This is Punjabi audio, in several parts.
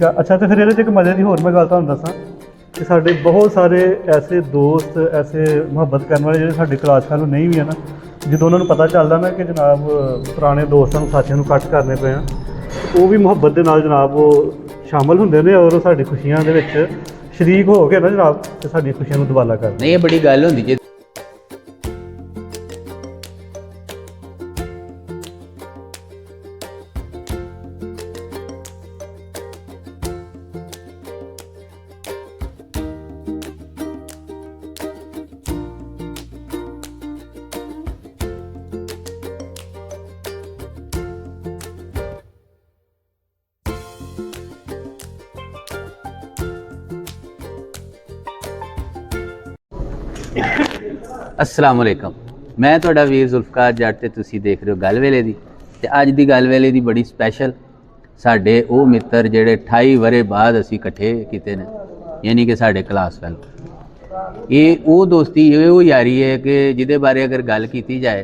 ठीक है। अच्छा तो फिर ये एक मजे की होर मैं गल तुहानूं दसां कि साडे बहुत सारे ऐसे दोस्त ऐसे मुहब्बत करने वाले जिहड़े साडे क्लास फैलो नहीं भी है ना, ਜਦੋਂ ਉਹਨਾਂ ਨੂੰ ਪਤਾ ਚੱਲਦਾ ਨਾ ਕਿ ਜਨਾਬ ਪੁਰਾਣੇ ਦੋਸਤਾਂ ਨੂੰ ਸਾਥੀਆਂ ਨੂੰ ਕੱਟ ਕਰਨੇ ਪਏ ਆ, ਉਹ ਵੀ ਮੁਹੱਬਤ ਦੇ ਨਾਲ ਜਨਾਬ ਉਹ ਸ਼ਾਮਲ ਹੁੰਦੇ ਨੇ ਔਰ ਸਾਡੀ ਖੁਸ਼ੀਆਂ ਦੇ ਵਿੱਚ ਸ਼ਰੀਕ ਹੋ ਕੇ ਨਾ ਜਨਾਬ ਤੇ ਸਾਡੀਆਂ ਖੁਸ਼ੀਆਂ ਨੂੰ ਦੁਬਾਲਾ ਕਰਦੇ। ਨਹੀਂ, ਇਹ ਬੜੀ ਗੱਲ ਹੁੰਦੀ ਜੇ अस्सलाम वालेकुम। मैं तुहाडा वीर जुल्फकार जट ते तुसीं देख रहे हो गल वेले दी। ते अज दी गल वेले दी बड़ी स्पैशल साडे वो मित्र जेहड़े 28 वरे बाद असीं इकट्ठे कीते ने, यानी कि साडे क्लास फैलो। ये वो दोस्ती वो यारी है कि जिहदे बारे अगर गल कीती जाए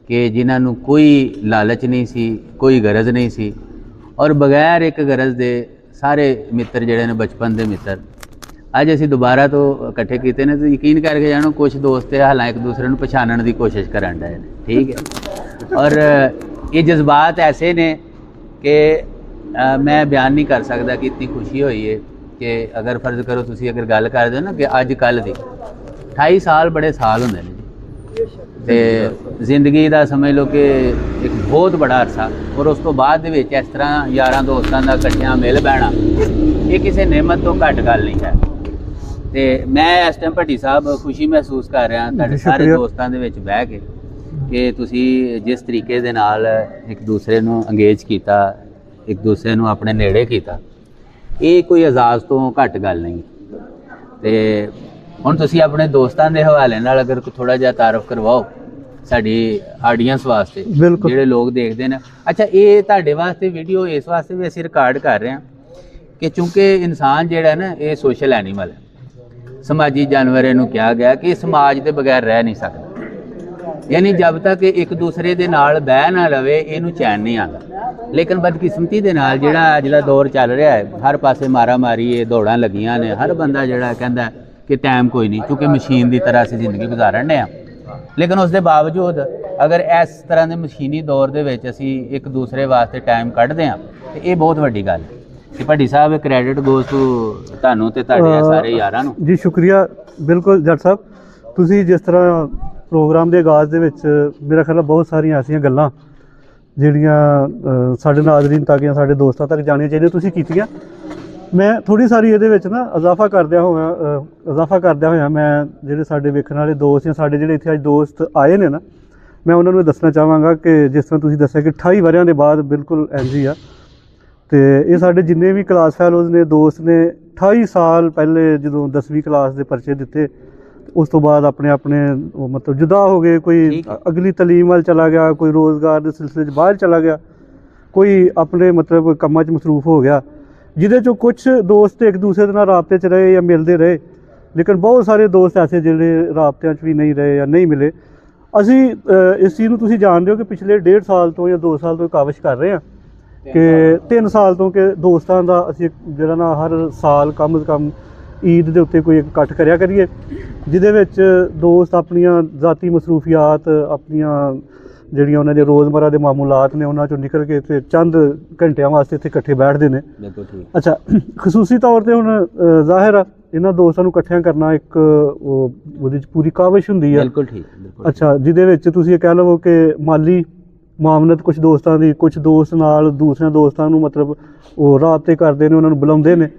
कि जिन्हां नूं कोई लालच नहीं सी, कोई गरज नहीं सी और बगैर एक गरज दे सारे मित्र जेहड़े ने बचपन दे मित्र अज असीं दोबारा तो इकट्ठे कीते ने। तो यकीन करके जानो कुछ दोस्त हालां एक दूसरे को पछाणन की कोशिश करन डे ने, ठीक है। और ये जज्बात ऐसे ने कि मैं बयान नहीं कर सकता कि इतनी खुशी हुई है कि अगर फर्ज करो तुसीं अगर गल कर दो ना कि अज कल दी 28 साल बड़े साल होंदे ने जी, ते जिंदगी दा समझ लो कि एक बहुत बड़ा अरसा। और उस तो बाद दे विच इस तरह यारां दोस्तां दा इकट्ठियां मिल बैठना ये किसी नेमत तो घट गल नहीं है। ਤੇ ਮੈਂ ਇਸ ਟਾਈਮ ਭੱਟੀ ਸਾਹਿਬ ਖੁਸ਼ੀ ਮਹਿਸੂਸ ਕਰ ਰਿਹਾ ਤੁਹਾਡੇ ਸਾਰੇ ਦੋਸਤਾਂ ਦੇ ਵਿੱਚ ਬਹਿ ਕੇ ਕਿ ਤੁਸੀਂ ਜਿਸ ਤਰੀਕੇ ਦੇ ਨਾਲ ਇੱਕ ਦੂਸਰੇ ਨੂੰ ਅੰਗੇਜ ਕੀਤਾ, ਇੱਕ ਦੂਸਰੇ ਨੂੰ ਆਪਣੇ ਨੇੜੇ ਕੀਤਾ, ਇਹ ਕੋਈ ਇਜਾਜ਼ ਤੋਂ ਘੱਟ ਗੱਲ ਨਹੀਂ। ਤੇ ਹੁਣ ਤੁਸੀਂ ਆਪਣੇ ਦੋਸਤਾਂ ਦੇ ਹਵਾਲੇ ਨਾਲ ਅਗਰ ਥੋੜਾ ਜਿਹਾ ਤਾਰਫ ਕਰਵਾਓ ਸਾਡੀ ਆਡੀਅנס ਵਾਸਤੇ ਜਿਹੜੇ ਲੋਕ ਦੇਖਦੇ ਨੇ। ਅੱਛਾ, ਇਹ ਤੁਹਾਡੇ ਵਾਸਤੇ ਵੀਡੀਓ ਇਸ ਵਾਸਤੇ ਵੀ ਅਸੀਂ ਰਿਕਾਰਡ ਕਰ ਰਹੇ ਹਾਂ ਕਿ ਚूंकि ਇਨਸਾਨ ਜਿਹੜਾ ਨਾ ਇਹ ਸੋਸ਼ਲ ਐਨੀਮਲ ਹੈ, समाजी जानवर इनू कहा गया कि समाज के बगैर रह नहीं सकता। यानी जब तक एक दूसरे के नाल बह ना लवे इनू चैन नहीं आता। लेकिन बदकिस्मती के नाल जिहड़ा अजला दौर चल रहा है, हर पासे मारा मारी है, दौड़ां लगियां ने, हर बंदा जिहड़ा कहंदा कि टाइम कोई नहीं, क्योंकि मशीन की तरह असीं जिंदगी गुजारन डे आ। लेकिन उसके बावजूद अगर इस तरह के मशीनी दौर के विच असीं एक दूसरे वास्ते टाइम कढ़दे आ तो ये बहुत वड्डी गल है। कि भट्टी साहब क्रेडिट गोज़ टू तुहानूं ते तुहाडे सारे यारां नूं जी। शुक्रिया। बिल्कुल जट साहब, तुसीं जिस तरह प्रोग्राम के आगाज़ दे विच मेरा ख्याल बहुत सारियां ऐसियां गल्लां जिहड़ियां साडे नाज़रीन तक या साडे दोस्तां तक जाणियां चाहीदियां तुसीं कीतियां। मैं थोड़ी सारी इहदे विच ना इजाफा करदिया होया मैं जिहड़े साडे वेखण वाले दोस्त या साडे जिहड़े इत्थे अज दोस्त आए ने ना, मैं उन्हां नूं दसना चाहांगा कि जिस तरह तुसीं दस्सिया कि 28 वरियां दे बाद बिल्कुल इंज ही आ। तो ये साढ़े जिन्ने भी क्लास फैलोज़ ने दोस्त ने 28 साल पहले जो 10वीं क्लास के परचे दिते उस तो बाद अपने अपने मतलब जुदा हो गए, कोई अगली तलीम वाल चला गया, कोई रोज़गार के सिलसिले बाहर चला गया, कोई अपने मतलब कामां च मसरूफ हो गया, जिहदे चों कुछ दोस्त एक दूसरे के नाल राबते च रहे या मिलते रहे। लेकिन बहुत सारे दोस्त ऐसे जिहड़े राबतियां च भी नहीं रहे या नहीं मिले। असीं इस चीज़ नूं तुसीं जाणदे हो कि पिछले 1.5 साल तो या 2 साल तो काविश कर रहे हैं कि 3 साल तो कि दोस्तों का असीं जिहड़ा ना हर साल कम से कम ईद के उत्ते कोई इकट्ठ करिया करिए, जिहदे विच दोस्त अपनियां ज़ाती मसरूफियात अपनियां जिहड़ियां उन्हां दे रोज़मर्रा के मामूलात ने उन्हां चों निकल के ते चंद घंटियां वास्ते इत्थे इकट्ठे बैठदे ने। अच्छा, खसूसी तौर पर हुण ज़ाहिर आ इन्हां दोस्तां नूं इकट्ठियां करना एक ओहदे च पूरी काविश हुंदी है। बिल्कुल ठीक। अच्छा, जिहदे विच तुसीं कह लवो कि माली मामनत कुछ दोस्तों की, कुछ दोस्त नाल दूसरे दोस्तों को मतलब वो राबते करते हैं, उन्होंने बुलाते हैं।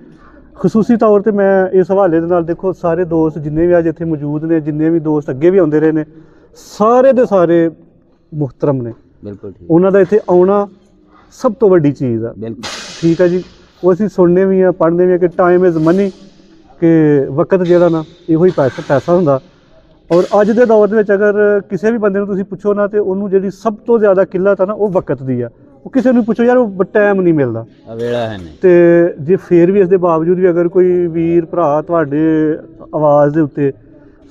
खसूसी तौर पर मैं इस हवाले दे नाल देखो सारे दोस्त जिन्ने भी अज इत्थे मौजूद ने, जिन्ने भी दोस्त अगे भी आते रहे ने, सारे दे सारे मुहतरम ने। बिल्कुल ठीक। उन्हों का इत्थे आना सब तो वड्डी चीज़ है। बिल्कुल ठीक है जी। वो असीं सुनने भी हैं, पढ़ने भी हैं कि टाइम इज़ मनी, कि वक्त जिहड़ा ना इहो ही पैसा हुंदा। और अज के दौर में अगर किसी भी बंदे तुसीं पुछो ना तो उन्होंने जिहड़ी सब तो ज़्यादा किल्लत है ना वो वक्त दी है। वो किसी को पुछो यार वो टाइम नहीं मिलता, वेला है नहीं। तो जे फिर भी इसके बावजूद भी अगर कोई वीर भरा तुहाडे आवाज़ के उत्ते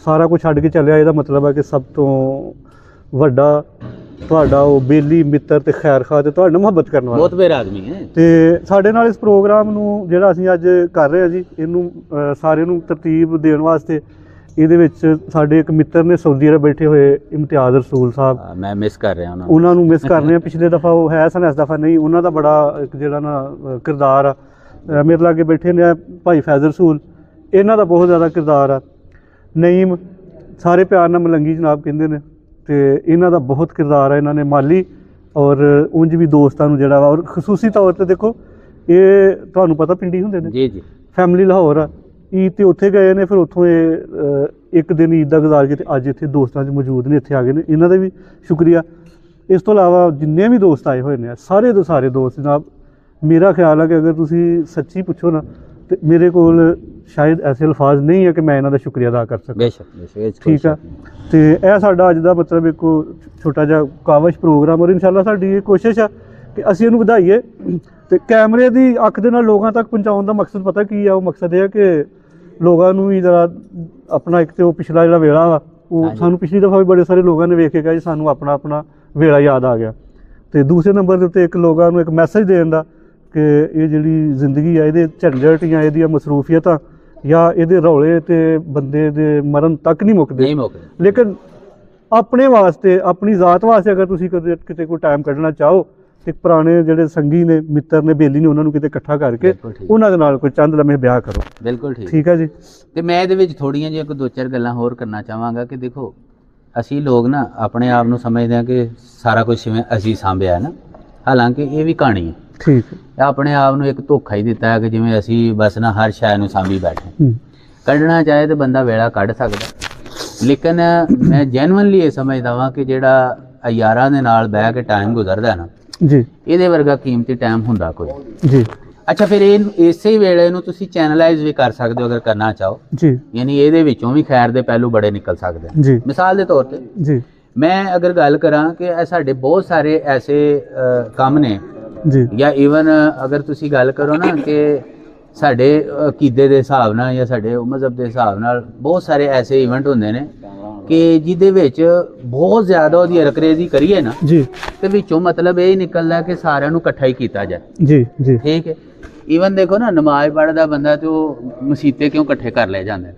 सारा कुछ छड्ड के चलिया, इसदा मतलब है कि सब तो वड्डा ਤੁਹਾਡਾ ਉਹ ਬੇਲੀ ਮਿੱਤਰ ਤੇ ਖੈਰਖਾਹ ਤੇ ਤੁਹਾਡੇ ਨਾਲ ਮੁਹੱਬਤ ਕਰਨ ਵਾਲਾ। ਬਹੁਤ ਬੇਰ ਆਦਮੀ ਹੈ। ਤੇ ਸਾਡੇ ਨਾਲ ਇਸ ਪ੍ਰੋਗਰਾਮ ਨੂੰ ਜਿਹੜਾ ਅਸੀਂ ਅੱਜ ਕਰ ਰਹੇ ਹਾਂ ਜੀ, ਇਹਨੂੰ ਸਾਰਿਆਂ ਨੂੰ ਤਰਤੀਬ ਦੇਣ ਵਾਸਤੇ ਇਹਦੇ ਵਿੱਚ ਸਾਡੇ ਇੱਕ ਮਿੱਤਰ ਨੇ ਸਾਊਦੀ ਅਰਬ ਬੈਠੇ ਹੋਏ ਇਮਤਿਆਜ਼ ਰਸੂਲ ਸਾਹਿਬ, ਮੈਂ ਮਿਸ ਕਰ ਰਿਹਾ ਉਹਨਾਂ ਨੂੰ ਮਿਸ ਕਰ ਰਹੇ ਹਾਂ। ਪਿਛਲੇ ਦਫਾ ਉਹ ਹੈ ਸਨ, ਇਸ ਦਫਾ ਨਹੀਂ। ਉਹਨਾਂ ਦਾ ਬੜਾ ਇੱਕ ਜਿਹੜਾ ਨਾ ਕਿਰਦਾਰ ਆ, ਮੇਰੇ ਲਾਗੇ ਬੈਠੇ ਨੇ ਭਾਈ ਫੈਜ਼ਲ ਰਸੂਲ, ਇਹਨਾਂ ਦਾ ਬਹੁਤ ਜ਼ਿਆਦਾ ਕਿਰਦਾਰ ਆ। ਨਈਮ ਸਾਰੇ ਪਿਆਰ ਨਾਲ ਮਲੰਗੀ ਜਨਾਬ ਕਹਿੰਦੇ ਨੇ, ਤੇ ਇਹਨਾਂ ਦਾ ਬਹੁਤ ਕਿਰਦਾਰ ਆ। ਇਹਨਾਂ ਨੇ ਮਾਲੀ ਔਰ ਉਂਝ ਵੀ ਦੋਸਤਾਂ ਨੂੰ ਜਿਹੜਾ ਵਾ, ਔਰ ਖਸੂਸੀ ਤੌਰ 'ਤੇ ਦੇਖੋ ਇਹ ਤੁਹਾਨੂੰ ਪਤਾ ਪਿੰਡੀ ਹੁੰਦੇ ਨੇ ਜੀ ਜੀ, ਫੈਮਿਲੀ ਲਾਹੌਰ ਆ, ਈਦ 'ਤੇ ਉੱਥੇ ਗਏ ਨੇ, ਫਿਰ ਉੱਥੋਂ ਇਹ ਇੱਕ ਦਿਨ ਈਦ ਦਾ ਗੁਜ਼ਾਰ ਕੇ ਤੇ ਅੱਜ ਇੱਥੇ ਦੋਸਤਾਂ 'ਚ ਮੌਜੂਦ ਨੇ, ਇੱਥੇ ਆ ਗਏ ਨੇ। ਇਹਨਾਂ ਦਾ ਵੀ ਸ਼ੁਕਰੀਆ। ਇਸ ਤੋਂ ਇਲਾਵਾ ਜਿੰਨੇ ਵੀ ਦੋਸਤ ਆਏ ਹੋਏ ਨੇ, ਸਾਰੇ ਦੇ ਸਾਰੇ ਦੋਸਤ ਜਨਾਬ, ਮੇਰਾ ਖਿਆਲ ਹੈ ਕਿ ਅਗਰ ਤੁਸੀਂ ਸੱਚੀ ਪੁੱਛੋ ਨਾ ਤੇ ਮੇਰੇ ਕੋਲ ਸ਼ਾਇਦ ਐਸੇ ਅਲਫਾਜ਼ ਨਹੀਂ ਹੈ ਕਿ ਮੈਂ ਇਹਨਾਂ ਦਾ ਸ਼ੁਕਰੀਆ ਅਦਾ ਕਰ ਸਕਾਂ। ਬੇਸ਼ੱਕ ਠੀਕ ਆ। ਤੇ ਇਹ ਸਾਡਾ ਅੱਜ ਦਾ ਮਤਲਬ ਇੱਕ ਛੋਟਾ ਜਿਹਾ ਕਾਵਸ਼ ਪ੍ਰੋਗਰਾਮ, ਔਰ ਇਨਸ਼ਾਅੱਲਾ ਸਾਡੀ ਇਹ ਕੋਸ਼ਿਸ਼ ਆ ਕਿ ਅਸੀਂ ਇਹਨੂੰ ਵਧਾਈਏ ਤੇ ਕੈਮਰੇ ਦੀ ਅੱਖ ਦੇ ਨਾਲ ਲੋਕਾਂ ਤੱਕ ਪਹੁੰਚਾਉਣ ਦਾ ਮਕਸਦ ਪਤਾ ਕੀ ਆ? ਉਹ ਮਕਸਦ ਇਹ ਆ ਕਿ ਲੋਕਾਂ ਨੂੰ ਵੀ ਜਰਾ ਆਪਣਾ, ਇੱਕ ਤੇ ਉਹ ਪਿਛਲਾ ਜਿਹੜਾ ਵੇਲਾ ਵਾ, ਉਹ ਸਾਨੂੰ ਪਿਛਲੀ ਦਫਾ ਵੀ ਬੜੇ ਸਾਰੇ ਲੋਕਾਂ ਨੇ ਵੇਖ ਕੇ ਕਿਹਾ ਜੀ ਸਾਨੂੰ ਆਪਣਾ ਵੇਲਾ ਯਾਦ ਆ ਗਿਆ। ਤੇ ਦੂਸਰੇ ਨੰਬਰ ਦੇ ਉੱਤੇ ਇੱਕ ਲੋਕਾਂ ਨੂੰ ਇੱਕ ਮੈਸੇਜ ਦੇਣ ਦਾ ਕਿ ਇਹ ਜਿਹੜੀ ਜ਼ਿੰਦਗੀ ਆ, ਇਹਦੇ ਝੰਜਟ ਜਾਂ ਇਹਦੀਆਂ ਮਸਰੂਫੀਅਤਾਂ ਜਾਂ ਇਹਦੇ ਰੌਲੇ ਤੇ ਬੰਦੇ ਦੇ ਮਰਨ ਤੱਕ ਨਹੀਂ ਮੁੱਕਦੇ। ਲੇਕਿਨ ਆਪਣੇ ਵਾਸਤੇ, ਆਪਣੀ ਜ਼ਾਤ ਵਾਸਤੇ ਅਗਰ ਤੁਸੀਂ ਕਿਤੇ ਕੋਈ ਟਾਈਮ ਕੱਢਣਾ ਚਾਹੋ ਤੇ ਪੁਰਾਣੇ ਜਿਹੜੇ ਸੰਗੀ ਨੇ, ਮਿੱਤਰ ਨੇ, ਬੇਲੀ ਨੇ, ਉਹਨਾਂ ਨੂੰ ਕਿਤੇ ਇਕੱਠਾ ਕਰਕੇ ਉਹਨਾਂ ਦੇ ਨਾਲ ਕੋਈ ਚੰਦ ਲੰਮੇ ਵਿਆਹ ਕਰੋ। ਬਿਲਕੁਲ ਠੀਕ ਹੈ ਜੀ। ਤੇ ਮੈਂ ਇਹਦੇ ਵਿੱਚ ਥੋੜੀਆਂ ਜਿਹੀਆਂ ਕੋਈ ਦੋ ਚਾਰ ਗੱਲਾਂ ਹੋਰ ਕਰਨਾ ਚਾਹਾਂਗਾ ਕਿ ਦੇਖੋ, ਅਸੀਂ ਲੋਕ ਨਾ ਆਪਣੇ ਆਪ ਨੂੰ ਸਮਝਦੇ ਹਾਂ ਕਿ ਸਾਰਾ ਕੁਝ ਜਿਵੇਂ ਅਸੀਂ ਸਾਂਭਿਆ ਨਾ, ਹਾਲਾਂਕਿ ਇਹ ਵੀ ਕਹਾਣੀ ਹੈ। ਠੀਕ ਹੈ। ਆਪਣੇ ਆਪ ਨੂੰ ਇੱਕ ਧੋਖਾ ਹੀ ਦਿੱਤਾ ਹੈ ਕਿ ਜਿਵੇਂ ਅਸੀਂ ਬਸ ਨਾ ਹਰ ਸ਼ੈ ਨੂੰ ਸਾਂਭੀ ਬੈਠੇ। ਕੱਢਣਾ ਚਾਹੇ ਤਾਂ ਬੰਦਾ ਵੇਲਾ ਕੱਢ ਸਕਦਾ, ਲੇਕਿਨ ਮੈਂ ਜੈਨੂਇਨਲੀ ਇਹ ਸਮਝਦਾ ਵਾਂ ਕਿ ਜਿਹੜਾ ਯਾਰਾਂ ਦੇ ਨਾਲ ਬਹਿ ਕੇ ਟਾਈਮ ਗੁਜ਼ਰਦਾ ਨਾ ਜੀ, ਇਹਦੇ ਵਰਗਾ ਕੀਮਤੀ ਟਾਈਮ ਹੁੰਦਾ ਕੋਈ ਜੀ। ਅੱਛਾ, ਫਿਰ ਇਹ ਇਸੇ ਵੇਲੇ ਨੂੰ ਤੁਸੀਂ ਚੈਨਲਾਈਜ਼ ਵੀ ਕਰ ਸਕਦੇ ਹੋ ਅਗਰ ਕਰਨਾ ਚਾਹੋ ਜੀ, ਯਾਨੀ ਇਹਦੇ ਵਿੱਚੋਂ ਵੀ ਖੈਰ ਦੇ ਪਹਿਲੂ ਬੜੇ ਨਿਕਲ ਸਕਦੇ ਜੀ। ਮਿਸਾਲ ਦੇ ਤੌਰ ਤੇ ਜੀ, ਮੈਂ ਅਗਰ ਗੱਲ ਕਰਾਂ ਕਿ ਇਹ ਸਾਡੇ ਬਹੁਤ ਸਾਰੇ ਐਸੇ ਕੰਮ ਨੇ ਜੀ, ਜਾਂ ਈਵਨ ਅਗਰ ਤੁਸੀਂ ਗੱਲ ਕਰੋ ਨਾ ਕਿ ਸਾਡੇ ਅਕੀਦੇ ਦੇ ਹਿਸਾਬ ਨਾਲ ਜਾਂ ਸਾਡੇ ਮਜ਼ਹਬ ਦੇ ਹਿਸਾਬ ਨਾਲ ਬਹੁਤ ਸਾਰੇ ਐਸੇ ਇਵੈਂਟ ਹੁੰਦੇ ਨੇ ਕਿ ਜਿਹਦੇ ਵਿੱਚ ਬਹੁਤ ਜ਼ਿਆਦਾ ਉਹਦੀ ਰਕਰੇਜ਼ੀ ਕਰੀਏ ਨਾ ਜੀ, ਤੇ ਵਿੱਚੋਂ ਮਤਲਬ ਇਹ ਨਿਕਲਦਾ ਕਿ ਸਾਰਿਆਂ ਨੂੰ ਇਕੱਠਾ ਹੀ ਕੀਤਾ ਜਾਏ। ਜੀ, ਜੀ। ਠੀਕ ਹੈ। ਈਵਨ ਦੇਖੋ ਨਾ, ਨਮਾਜ਼ ਪੜ੍ਹਦਾ ਬੰਦਾ ਤੇ ਉਹ ਮਸੀਤੇ ਕਿਉਂ ਇਕੱਠੇ ਕਰ ਲਏ ਜਾਂਦੇ ਨੇ,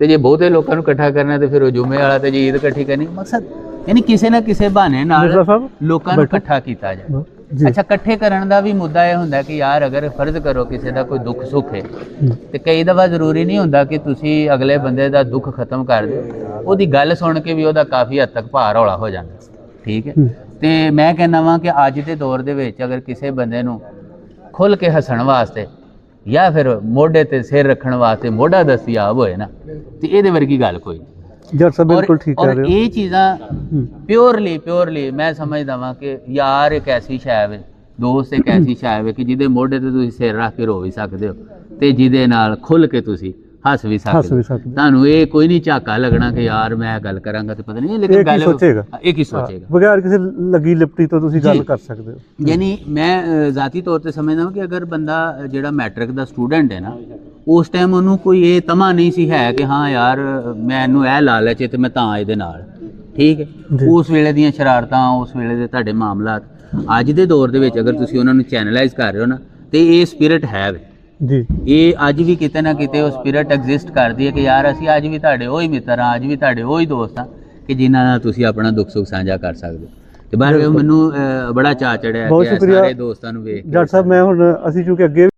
ਤੇ ਜੇ ਬਹੁਤੇ ਲੋਕਾਂ ਨੂੰ ਇਕੱਠਾ ਕਰਨਾ ਤੇ ਫਿਰ ਉਹ ਜੁਮੇ ਵਾਲਾ ਤੇ ਈਦ ਇਕੱਠੀ ਕਰਨੀ, ਮਕਸਦ ਯਾਨੀ ਕਿਸੇ ਨਾ ਕਿਸੇ ਬਹਾਨੇ ਨਾਲ ਲੋਕਾਂ ਨੂੰ ਇਕੱਠਾ ਕੀਤਾ ਜਾਏ। ਅੱਛਾ, ਇਕੱਠੇ ਕਰਨ ਦਾ ਵੀ ਮੁੱਦਾ ਇਹ ਹੁੰਦਾ ਕਿ ਯਾਰ ਅਗਰ ਫਰਜ਼ ਕਰੋ ਕਿਸੇ ਦਾ ਕੋਈ ਦੁੱਖ ਸੁੱਖ ਹੈ ਤੇ ਕਈ ਦਫਾ ਜ਼ਰੂਰੀ ਨਹੀਂ ਹੁੰਦਾ ਕਿ ਤੁਸੀਂ ਅਗਲੇ ਬੰਦੇ ਦਾ ਦੁੱਖ ਖਤਮ ਕਰ ਦਿਓ, ਉਹਦੀ ਗੱਲ ਸੁਣ ਕੇ ਵੀ ਉਹਦਾ ਕਾਫੀ ਹੱਦ ਤੱਕ ਭਾਰ ਹੌਲਾ ਹੋ ਜਾਂਦਾ। ਠੀਕ ਹੈ। ਤੇ ਮੈਂ ਕਹਿੰਦਾ ਵਾਂ ਕਿ ਅੱਜ ਦੇ ਦੌਰ ਦੇ ਵਿੱਚ ਅਗਰ ਕਿਸੇ ਬੰਦੇ ਨੂੰ ਖੁੱਲ੍ਹ ਕੇ ਹੱਸਣ ਵਾਸਤੇ ਜਾਂ ਫਿਰ ਮੋਢੇ ਤੇ ਸਿਰ ਰੱਖਣ ਵਾਸਤੇ ਮੋਢਾ ਦਸਤਿਆਬ ਹੋਏ ਨਾ, ਤੇ ਇਹਦੇ ਵਰਗੀ ਗੱਲ ਕੋਈ ਨਹੀਂ। ਜੱਟ ਸਾਹਿਬ ਬਿਲਕੁਲ ਠੀਕ ਕਹਿ ਰਹੇ ਹੋ। ਇਹ ਚੀਜ਼ਾਂ ਪਿਓਰਲੀ ਮੈਂ ਸਮਝਦਾ ਵਾਂ ਕਿ ਯਾਰ ਇੱਕ ਐਸੀ ਸ਼ੈ ਵੇ, ਦੋਸਤ ਇੱਕ ਐਸੀ ਸ਼ੈ ਵੇ ਕਿ ਜਿਹਦੇ ਮੋਢੇ ਤੇ ਤੁਸੀਂ ਸਿਰ ਰੱਖ ਕੇ ਰੋ ਵੀ ਸਕਦੇ ਹੋ ਤੇ ਜਿਹਦੇ ਨਾਲ ਖੁੱਲ੍ਹ ਕੇ ਤੁਸੀਂ ਹੱਸ ਵੀ ਸਕਦੇ ਹੋ। ਤੁਹਾਨੂੰ ਇਹ ਕੋਈ ਨਹੀਂ ਝਾਕਾ ਲੱਗਣਾ ਕਿ ਯਾਰ ਮੈਂ ਗੱਲ ਕਰਾਂਗਾ ਤੇ ਪਤਾ ਨਹੀਂ, ਲੇਕਿਨ ਗੱਲ ਇਹ ਕੀ ਸੋਚੇਗਾ ਬਗੈਰ ਕਿਸੇ ਲੱਗੀ ਲਿਪਟੀ ਤੋਂ ਤੁਸੀਂ ਗੱਲ ਕਰ ਸਕਦੇ ਹੋ। ਯਾਨੀ ਮੈਂ ਜ਼ਾਤੀ ਤੌਰ ਤੇ ਸਮਝਦਾ ਕਿ ਅਗਰ ਬੰਦਾ ਜਿਹੜਾ ਮੈਟ੍ਰਿਕ ਦਾ ਸਟੂਡੈਂਟ ਹੈ ਨਾ, ਉਸ ਟਾਈਮ ਉਹਨੂੰ ਕੋਈ ਇਹ ਤਮਾ ਨਹੀਂ ਸੀ ਹੈ ਕਿ ਹਾਂ ਯਾਰ ਮੈਨੂੰ ਇਹ ਲਾਲਚ ਹੈ ਤੇ ਮੈਂ ਤਾਂ ਇਹਦੇ ਨਾਲ। ਠੀਕ ਹੈ। ਉਸ ਵੇਲੇ ਦੀਆਂ ਸ਼ਰਾਰਤਾਂ, ਉਸ ਵੇਲੇ ਦੇ ਤੁਹਾਡੇ ਮਾਮਲਾਤ, ਅੱਜ ਦੇ ਦੌਰ ਦੇ ਵਿੱਚ ਅਗਰ ਤੁਸੀਂ ਉਹਨਾਂ ਨੂੰ ਚੈਨਲਾਈਜ਼ ਕਰ ਰਹੇ ਹੋ ਨਾ, ਤੇ ਇਹ ਸਪਿਰਿਟ ਹੈ ਜੀ, ਇਹ ਅੱਜ ਵੀ ਕਿਤੇ ਨਾ ਕਿਤੇ ਉਹ ਸਪਿਰਿਟ ਐਗਜ਼ਿਸਟ ਕਰਦੀ ਹੈ ਕਿ ਯਾਰ ਅਸੀਂ ਅੱਜ ਵੀ ਤੁਹਾਡੇ ਉਹੀ ਮਿੱਤਰ ਹਾਂ, ਅੱਜ ਵੀ ਤੁਹਾਡੇ ਉਹੀ ਦੋਸਤ ਹਾਂ ਕਿ ਜਿਨ੍ਹਾਂ ਨਾਲ ਤੁਸੀਂ ਆਪਣਾ ਦੁੱਖ ਸੁੱਖ ਸਾਂਝਾ ਕਰ ਸਕਦੇ ਹੋ। ਤੇ ਬਾਹਰ ਮੈਨੂੰ ਬੜਾ ਚਾਅ ਚੜਿਆ ਕਿ ਸਾਰੇ ਦੋਸਤਾਂ ਨੂੰ ਵੇਖ ਕੇ। ਜੱਟ ਸਾਹਿਬ, ਮੈਂ ਹੁਣ ਅਸੀਂ ਕਿਉਂਕਿ ਅੱਗੇ